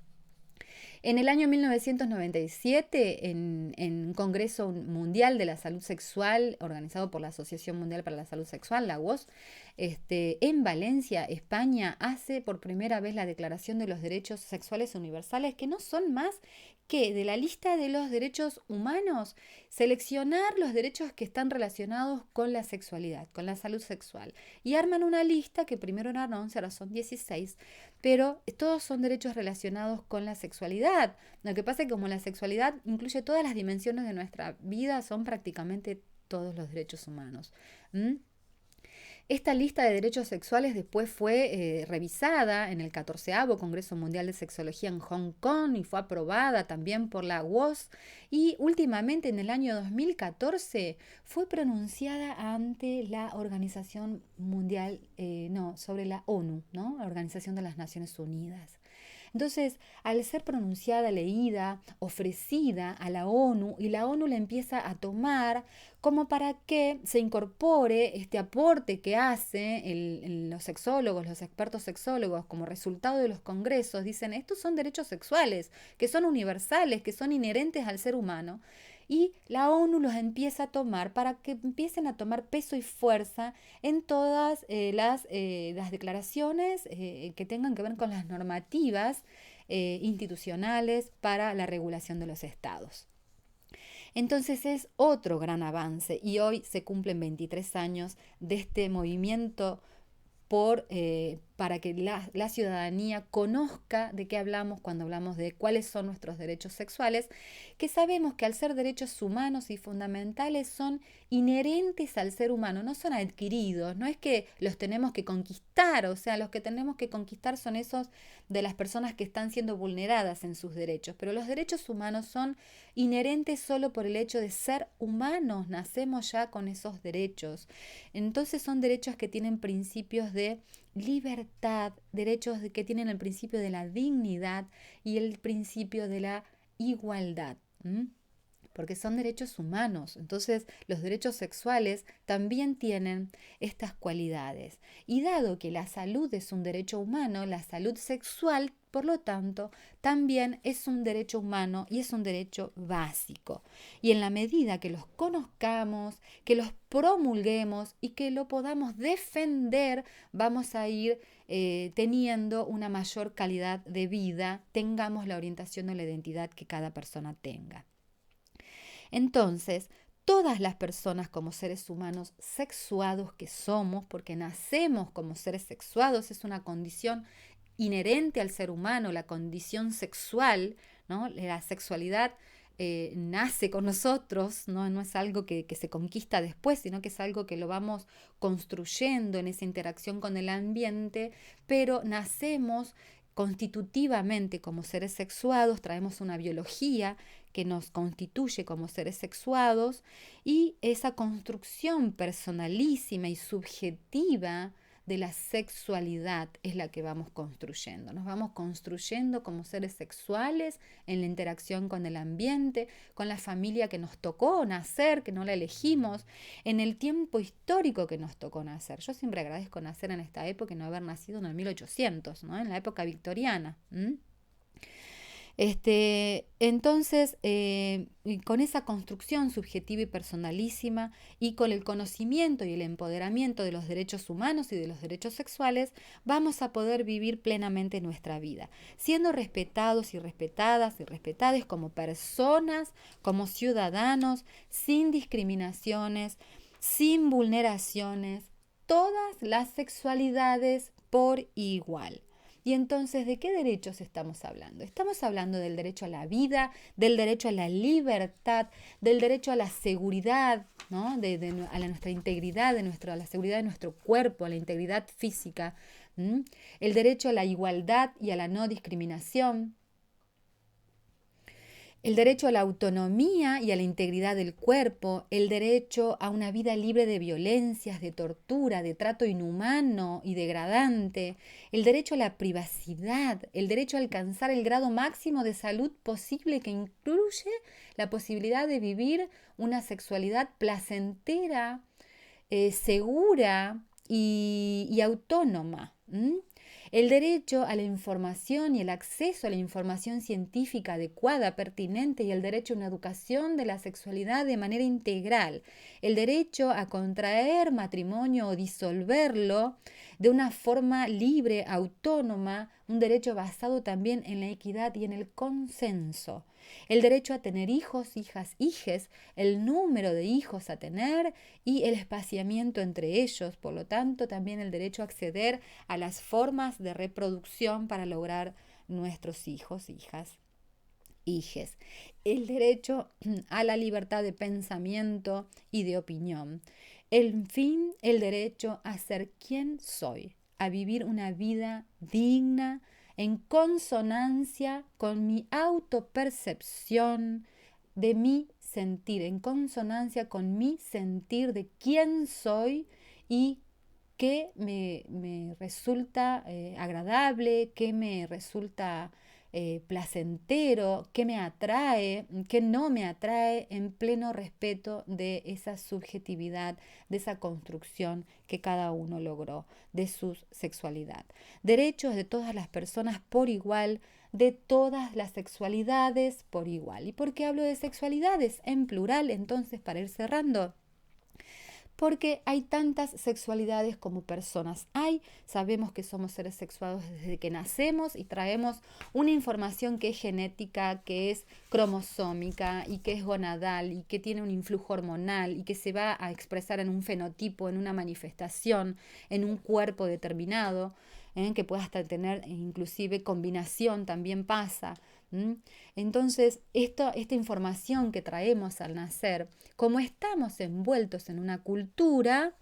En el año 1997, en un Congreso Mundial de la Salud Sexual, organizado por la Asociación Mundial para la Salud Sexual, la OMS, en Valencia, España, hace por primera vez la Declaración de los Derechos Sexuales Universales, que no son más que de la lista de los derechos humanos, seleccionar los derechos que están relacionados con la sexualidad, con la salud sexual. Y arman una lista que primero eran 11, ahora son 16, pero todos son derechos relacionados con la sexualidad. Lo que pasa es que como la sexualidad incluye todas las dimensiones de nuestra vida, son prácticamente todos los derechos humanos. Esta lista de derechos sexuales después fue revisada en el 14º Congreso Mundial de Sexología en Hong Kong y fue aprobada también por la WOS, y últimamente en el año 2014 fue pronunciada ante la Organización Mundial, sobre la ONU, ¿no? La Organización de las Naciones Unidas. Entonces, al ser pronunciada, leída, ofrecida a la ONU, y la ONU la empieza a tomar como para que se incorpore este aporte que hace los sexólogos, los expertos sexólogos, como resultado de los congresos, dicen, estos son derechos sexuales, que son universales, que son inherentes al ser humano. Y la ONU los empieza a tomar para que empiecen a tomar peso y fuerza en todas las declaraciones que tengan que ver con las normativas institucionales para la regulación de los estados. Entonces es otro gran avance, y hoy se cumplen 23 años de este movimiento para que la ciudadanía conozca de qué hablamos cuando hablamos de cuáles son nuestros derechos sexuales, que sabemos que al ser derechos humanos y fundamentales son inherentes al ser humano, no son adquiridos, no es que los tenemos que conquistar, o sea, los que tenemos que conquistar son esos de las personas que están siendo vulneradas en sus derechos, pero los derechos humanos son inherentes solo por el hecho de ser humanos, nacemos ya con esos derechos. Entonces son derechos que tienen principios de libertad, derechos que tienen el principio de la dignidad y el principio de la igualdad. Porque son derechos humanos. Entonces, los derechos sexuales también tienen estas cualidades. Y dado que la salud es un derecho humano, la salud sexual, por lo tanto, también es un derecho humano y es un derecho básico. Y en la medida que los conozcamos, que los promulguemos y que lo podamos defender, vamos a ir teniendo una mayor calidad de vida, tengamos la orientación o la identidad que cada persona tenga. Entonces, todas las personas como seres humanos sexuados que somos, porque nacemos como seres sexuados, es una condición inherente al ser humano, la condición sexual, ¿no? La sexualidad nace con nosotros, ¿no? No es algo que se conquista después, sino que es algo que lo vamos construyendo en esa interacción con el ambiente, pero nacemos constitutivamente como seres sexuados, traemos una biología que nos constituye como seres sexuados, y esa construcción personalísima y subjetiva de la sexualidad es la que vamos construyendo. Nos vamos construyendo como seres sexuales en la interacción con el ambiente, con la familia que nos tocó nacer, que no la elegimos, en el tiempo histórico que nos tocó nacer. Yo siempre agradezco nacer en esta época y no haber nacido en el 1800, ¿no? En la época victoriana. Entonces, con esa construcción subjetiva y personalísima, y con el conocimiento y el empoderamiento de los derechos humanos y de los derechos sexuales, vamos a poder vivir plenamente nuestra vida, siendo respetados y respetadas y respetadas como personas, como ciudadanos, sin discriminaciones, sin vulneraciones, todas las sexualidades por igual. Y entonces, ¿de qué derechos estamos hablando? Estamos hablando del derecho a la vida, del derecho a la libertad, del derecho a la seguridad, ¿no? A nuestra integridad, a la seguridad de nuestro cuerpo, a la integridad física, el derecho a la igualdad y a la no discriminación, el derecho a la autonomía y a la integridad del cuerpo, el derecho a una vida libre de violencias, de tortura, de trato inhumano y degradante, el derecho a la privacidad, el derecho a alcanzar el grado máximo de salud posible, que incluye la posibilidad de vivir una sexualidad placentera, segura y autónoma. El derecho a la información y el acceso a la información científica adecuada, pertinente, y el derecho a una educación de la sexualidad de manera integral. El derecho a contraer matrimonio o disolverlo de una forma libre, autónoma, un derecho basado también en la equidad y en el consenso. El derecho a tener hijos, hijas, hijes, el número de hijos a tener y el espaciamiento entre ellos. Por lo tanto, también el derecho a acceder a las formas de reproducción para lograr nuestros hijos, hijas, hijes. El derecho a la libertad de pensamiento y de opinión. en fin, el derecho a ser quien soy, a vivir una vida digna, en consonancia con mi autopercepción de mi sentir, en consonancia con mi sentir de quién soy y qué me resulta agradable, qué me resulta placentero, qué me atrae, qué no me atrae, en pleno respeto de esa subjetividad, de esa construcción que cada uno logró de su sexualidad. Derechos de todas las personas por igual, de todas las sexualidades por igual. ¿Y por qué hablo de sexualidades en plural? Entonces, para ir cerrando, porque hay tantas sexualidades como personas hay. Sabemos que somos seres sexuados desde que nacemos y traemos una información que es genética, que es cromosómica y que es gonadal y que tiene un influjo hormonal y que se va a expresar en un fenotipo, en una manifestación, en un cuerpo determinado, que pueda hasta tener inclusive combinación, también pasa. Entonces, esta información que traemos al nacer, como estamos envueltos en una cultura,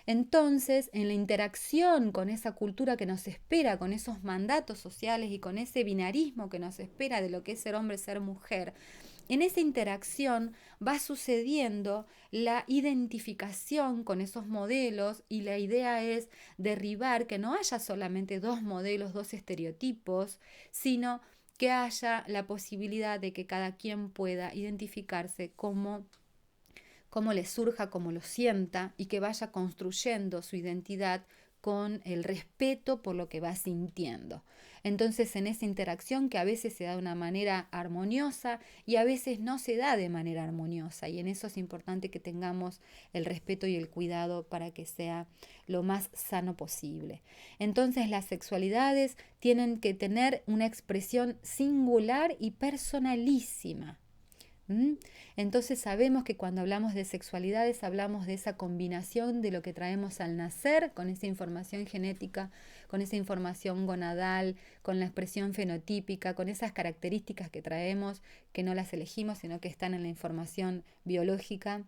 entonces en la interacción con esa cultura que nos espera, con esos mandatos sociales y con ese binarismo que nos espera de lo que es ser hombre, ser mujer, en esa interacción va sucediendo la identificación con esos modelos y la idea es derribar que no haya solamente dos modelos, dos estereotipos, sino que haya la posibilidad de que cada quien pueda identificarse como le surja, como lo sienta y que vaya construyendo su identidad con el respeto por lo que va sintiendo. Entonces, en esa interacción que a veces se da de una manera armoniosa y a veces no se da de manera armoniosa, y en eso es importante que tengamos el respeto y el cuidado para que sea lo más sano posible. Entonces, las sexualidades tienen que tener una expresión singular y personalísima. Entonces sabemos que cuando hablamos de sexualidades hablamos de esa combinación de lo que traemos al nacer, con esa información genética, con esa información gonadal, con la expresión fenotípica, con esas características que traemos, que no las elegimos, sino que están en la información biológica,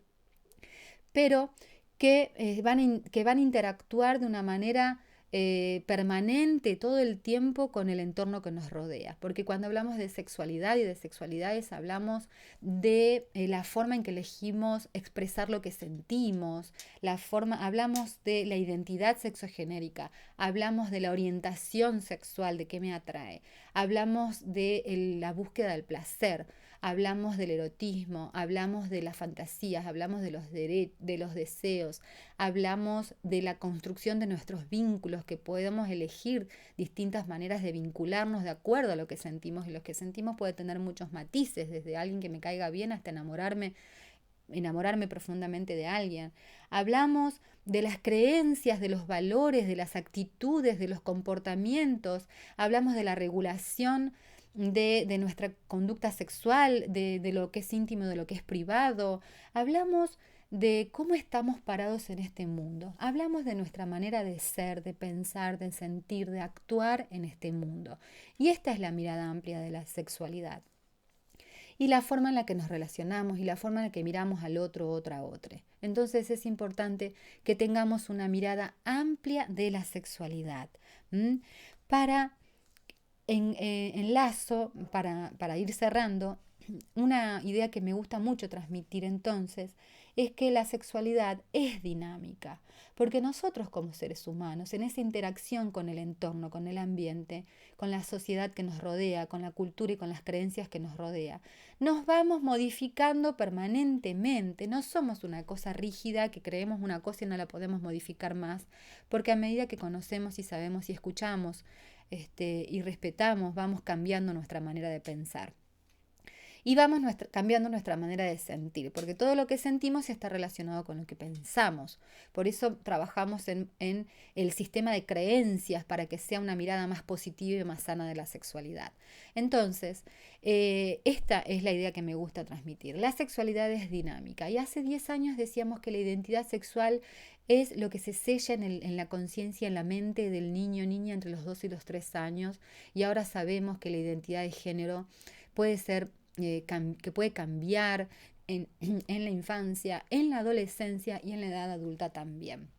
pero que van a interactuar de una manera permanente todo el tiempo con el entorno que nos rodea. Porque cuando hablamos de sexualidad y de sexualidades hablamos de la forma en que elegimos expresar lo que sentimos, hablamos de la identidad sexogenérica, hablamos de la orientación sexual, de qué me atrae, hablamos de la búsqueda del placer, hablamos del erotismo, hablamos de las fantasías, hablamos de los deseos, hablamos de la construcción de nuestros vínculos, que podemos elegir distintas maneras de vincularnos de acuerdo a lo que sentimos, y lo que sentimos puede tener muchos matices, desde alguien que me caiga bien hasta enamorarme profundamente de alguien. Hablamos de las creencias, de los valores, de las actitudes, de los comportamientos, hablamos de la regulación de nuestra conducta sexual, de lo que es íntimo, de lo que es privado. Hablamos de cómo estamos parados en este mundo. Hablamos de nuestra manera de ser, de pensar, de sentir, de actuar en este mundo. Y esta es la mirada amplia de la sexualidad. Y la forma en la que nos relacionamos y la forma en la que miramos al otro, otra. Entonces es importante que tengamos una mirada amplia de la sexualidad. Para enlazo, para ir cerrando, una idea que me gusta mucho transmitir entonces es que la sexualidad es dinámica, porque nosotros como seres humanos, en esa interacción con el entorno, con el ambiente, con la sociedad que nos rodea, con la cultura y con las creencias que nos rodea, nos vamos modificando permanentemente. No somos una cosa rígida que creemos una cosa y no la podemos modificar más, porque a medida que conocemos y sabemos y escuchamos y respetamos, vamos cambiando nuestra manera de pensar. Y vamos cambiando nuestra manera de sentir, porque todo lo que sentimos está relacionado con lo que pensamos. Por eso trabajamos en el sistema de creencias para que sea una mirada más positiva y más sana de la sexualidad. Entonces, esta es la idea que me gusta transmitir. La sexualidad es dinámica y hace 10 años decíamos que la identidad sexual es lo que se sella en la conciencia, en la mente del niño, niña entre los 2 y los 3 años, y ahora sabemos que la identidad de género puede ser que puede cambiar, en, en la infancia, en la adolescencia y en la edad adulta también.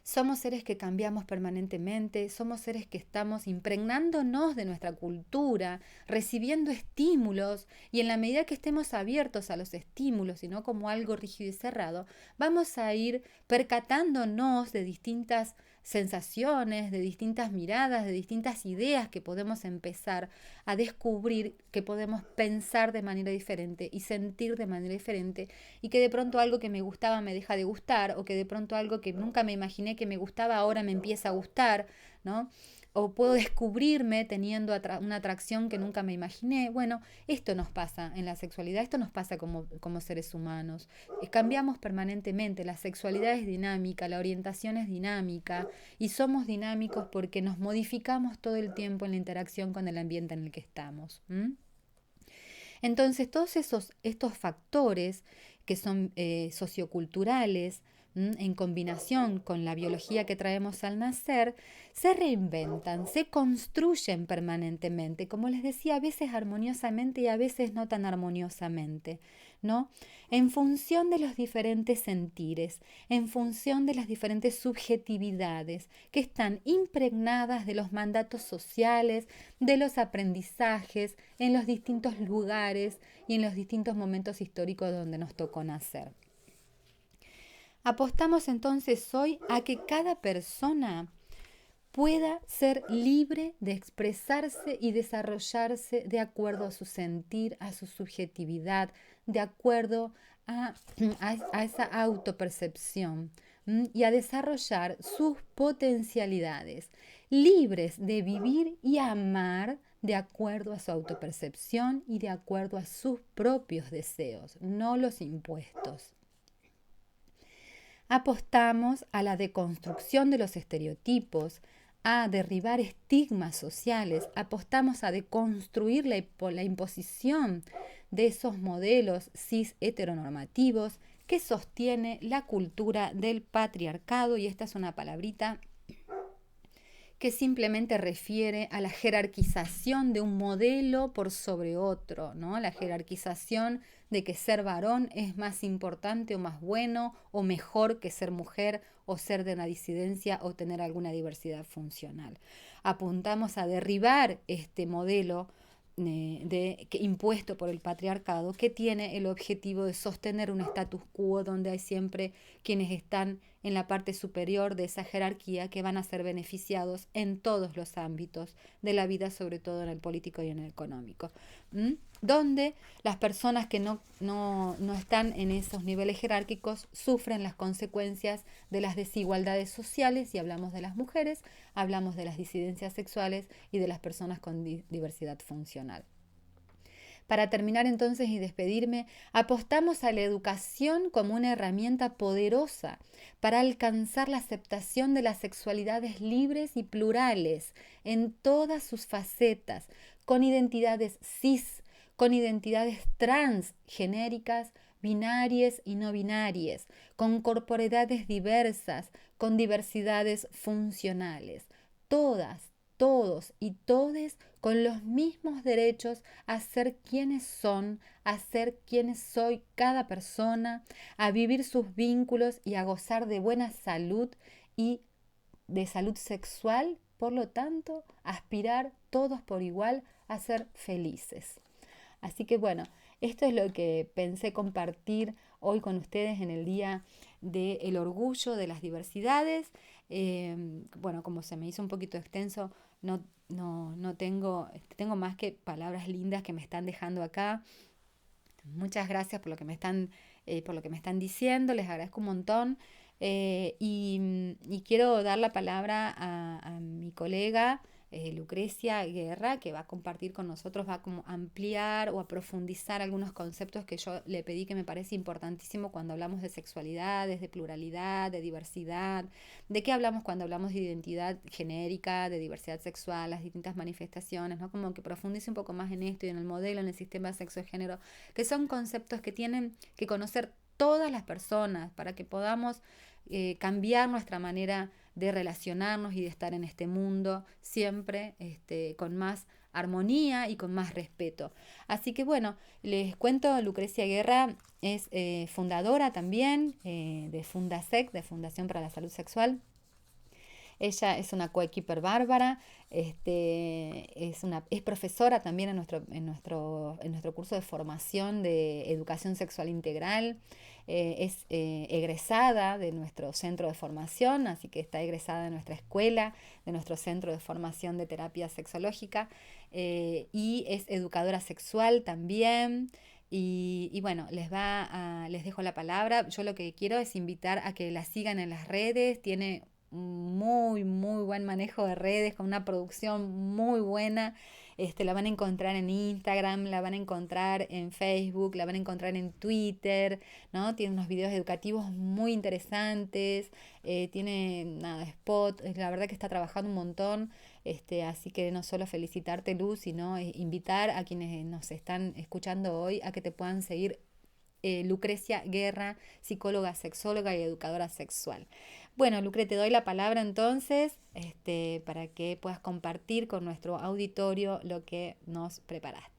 Somos seres que cambiamos permanentemente, somos seres que estamos impregnándonos de nuestra cultura, recibiendo estímulos, y en la medida que estemos abiertos a los estímulos y no como algo rígido y cerrado, vamos a ir percatándonos de distintas sensaciones, de distintas miradas, de distintas ideas que podemos empezar a descubrir, que podemos pensar de manera diferente y sentir de manera diferente, y que de pronto algo que me gustaba me deja de gustar, o que de pronto algo que nunca me imaginé que me gustaba ahora me empieza a gustar, ¿no? O puedo descubrirme teniendo una atracción que nunca me imaginé. Bueno, esto nos pasa en la sexualidad, esto nos pasa como seres humanos. Cambiamos permanentemente, la sexualidad es dinámica, la orientación es dinámica, y somos dinámicos porque nos modificamos todo el tiempo en la interacción con el ambiente en el que estamos. Entonces, todos estos factores que son socioculturales, en combinación con la biología que traemos al nacer, se reinventan, se construyen permanentemente, como les decía, a veces armoniosamente y a veces no tan armoniosamente, ¿no? En función de los diferentes sentires, en función de las diferentes subjetividades que están impregnadas de los mandatos sociales, de los aprendizajes en los distintos lugares y en los distintos momentos históricos donde nos tocó nacer. Apostamos entonces hoy a que cada persona pueda ser libre de expresarse y desarrollarse de acuerdo a su sentir, a su subjetividad, de acuerdo a esa autopercepción, y a desarrollar sus potencialidades, libres de vivir y amar de acuerdo a su autopercepción y de acuerdo a sus propios deseos, no los impuestos. Apostamos a la deconstrucción de los estereotipos, a derribar estigmas sociales, apostamos a deconstruir la imposición de esos modelos cis heteronormativos que sostiene la cultura del patriarcado, y esta es una palabrita que simplemente refiere a la jerarquización de un modelo por sobre otro, ¿no? La jerarquización de que ser varón es más importante o más bueno o mejor que ser mujer, o ser de una disidencia o tener alguna diversidad funcional. Apuntamos a derribar este modelo impuesto por el patriarcado, que tiene el objetivo de sostener un status quo donde hay siempre quienes están en la parte superior de esa jerarquía, que van a ser beneficiados en todos los ámbitos de la vida, sobre todo en el político y en el económico. Donde las personas que no están en esos niveles jerárquicos sufren las consecuencias de las desigualdades sociales, y hablamos de las mujeres, hablamos de las disidencias sexuales y de las personas con diversidad funcional. Para terminar entonces y despedirme, apostamos a la educación como una herramienta poderosa para alcanzar la aceptación de las sexualidades libres y plurales en todas sus facetas, con identidades cis, con identidades trans, genéricas, binarias y no binarias, con corporeidades diversas, con diversidades funcionales, todos y todes con los mismos derechos a ser quienes son, a ser quienes soy cada persona, a vivir sus vínculos y a gozar de buena salud y de salud sexual, por lo tanto, aspirar todos por igual a ser felices. Así que bueno, esto es lo que pensé compartir hoy con ustedes en el Día del Orgullo de las Diversidades. Bueno, como se me hizo un poquito extenso, no tengo más que palabras lindas que me están dejando acá. Muchas gracias por lo que me están diciendo, les agradezco un montón. Y quiero dar la palabra a mi colega Lucrecia Guerra, que va a compartir con nosotros, va a como ampliar o a profundizar algunos conceptos que yo le pedí, que me parece importantísimo cuando hablamos de sexualidades, de pluralidad, de diversidad. ¿De qué hablamos cuando hablamos de identidad genérica, de diversidad sexual, las distintas manifestaciones, ¿no? Como que profundice un poco más en esto y en el modelo, en el sistema de sexo y género, que son conceptos que tienen que conocer todas las personas para que podamos cambiar nuestra manera de relacionarnos y de estar en este mundo siempre con más armonía y con más respeto. Así que bueno, les cuento, Lucrecia Guerra es fundadora también de Fundasec, de Fundación para la Salud Sexual. Ella es una coequiper bárbara, es profesora también en nuestro curso de formación de educación sexual integral, es egresada de nuestro centro de formación, así que está egresada de nuestra escuela, de nuestro centro de formación de terapia sexológica, y es educadora sexual también. Y bueno, les dejo la palabra. Yo lo que quiero es invitar a que la sigan en las redes. Tiene muy, muy buen manejo de redes, con una producción muy buena. La van a encontrar en Instagram, la van a encontrar en Facebook, la van a encontrar en Twitter, ¿no? Tiene unos videos educativos muy interesantes, tiene nada, spot, la verdad que está trabajando un montón, así que no solo felicitarte, Luz, sino invitar a quienes nos están escuchando hoy a que te puedan seguir. Lucrecia Guerra, psicóloga, sexóloga y educadora sexual. Bueno, Lucre, te doy la palabra entonces, para que puedas compartir con nuestro auditorio lo que nos preparaste.